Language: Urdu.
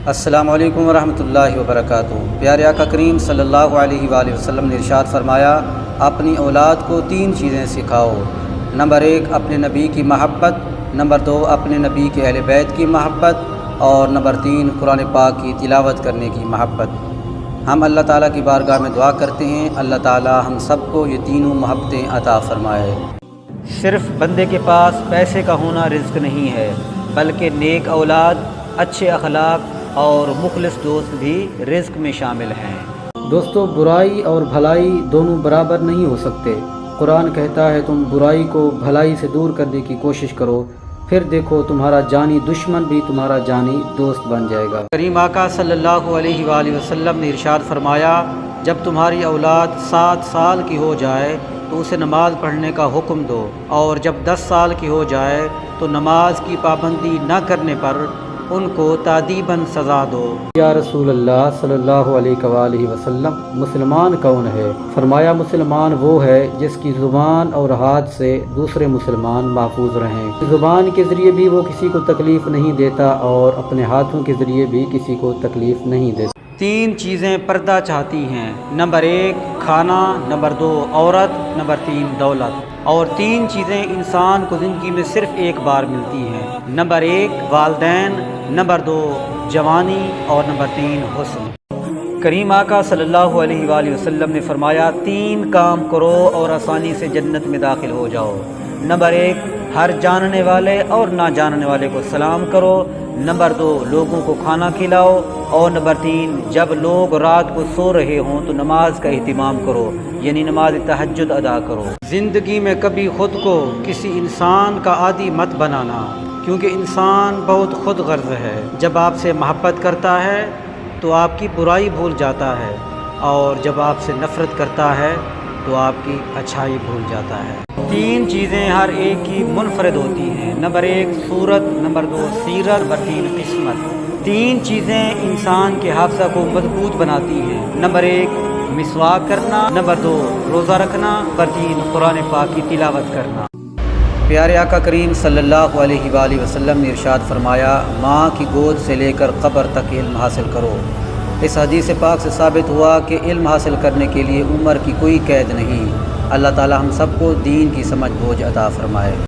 السلام علیکم ورحمۃ اللہ وبرکاتہ۔ پیارے آقا کریم صلی اللہ علیہ وآلہ وسلم نے ارشاد فرمایا، اپنی اولاد کو 3 چیزیں سکھاؤ۔ نمبر 1 اپنے نبی کی محبت، نمبر 2 اپنے نبی کے اہل بیت کی محبت، اور نمبر 3 قرآن پاک کی تلاوت کرنے کی محبت۔ ہم اللہ تعالیٰ کی بارگاہ میں دعا کرتے ہیں، اللہ تعالیٰ ہم سب کو یہ تینوں محبتیں عطا فرمائے۔ صرف بندے کے پاس پیسے کا ہونا رزق نہیں ہے، بلکہ نیک اولاد، اچھے اخلاق اور مخلص دوست بھی رزق میں شامل ہیں۔ دوستو، برائی اور بھلائی دونوں برابر نہیں ہو سکتے۔ قرآن کہتا ہے تم برائی کو بھلائی سے دور کرنے کی کوشش کرو، پھر دیکھو تمہارا جانی دشمن بھی تمہارا جانی دوست بن جائے گا۔ کریم آقا صلی اللہ علیہ وآلہ وسلم نے ارشاد فرمایا، جب تمہاری اولاد 7 سال کی ہو جائے تو اسے نماز پڑھنے کا حکم دو، اور جب 10 سال کی ہو جائے تو نماز کی پابندی نہ کرنے پر ان کو تادیباً سزا دو۔ یا رسول اللہ صلی اللہ علیہ وآلہ وسلم، مسلمان کون ہے؟ فرمایا، مسلمان وہ ہے جس کی زبان اور ہاتھ سے دوسرے مسلمان محفوظ رہیں۔ زبان کے ذریعے بھی وہ کسی کو تکلیف نہیں دیتا اور اپنے ہاتھوں کے ذریعے بھی کسی کو تکلیف نہیں دیتا۔ 3 چیزیں پردہ چاہتی ہیں، نمبر 1 کھانا، نمبر 2 عورت، نمبر 3 دولت۔ اور 3 چیزیں انسان کو زندگی میں صرف ایک بار ملتی ہیں، نمبر 1 والدین، نمبر 2 جوانی، اور نمبر 3 حسن۔ کریم آقا صلی اللہ علیہ وآلہ وسلم نے فرمایا، 3 کام کرو اور آسانی سے جنت میں داخل ہو جاؤ۔ نمبر 1 ہر جاننے والے اور نہ جاننے والے کو سلام کرو، نمبر 2 لوگوں کو کھانا کھلاؤ، اور نمبر 3 جب لوگ رات کو سو رہے ہوں تو نماز کا اہتمام کرو، یعنی نماز تہجد ادا کرو۔ زندگی میں کبھی خود کو کسی انسان کا عادی مت بنانا، کیونکہ انسان بہت خود غرض ہے۔ جب آپ سے محبت کرتا ہے تو آپ کی برائی بھول جاتا ہے، اور جب آپ سے نفرت کرتا ہے تو آپ کی اچھائی بھول جاتا ہے۔ 3 چیزیں ہر ایک کی منفرد ہوتی ہیں، نمبر 1 صورت، نمبر 2 سیرت، نمبر 3 قسمت۔ 3 چیزیں انسان کے حافظہ کو مضبوط بناتی ہیں، نمبر 1 مسواک کرنا، نمبر 2 روزہ رکھنا، نمبر 3 قرآن پاک کی تلاوت کرنا۔ پیارے آقا کریم صلی اللہ علیہ وآلہ وسلم نے ارشاد فرمایا، ماں کی گود سے لے کر قبر تک علم حاصل کرو۔ اس حدیث پاک سے ثابت ہوا کہ علم حاصل کرنے کے لیے عمر کی کوئی قید نہیں۔ اللہ تعالی ہم سب کو دین کی سمجھ بوجھ عطا فرمائے۔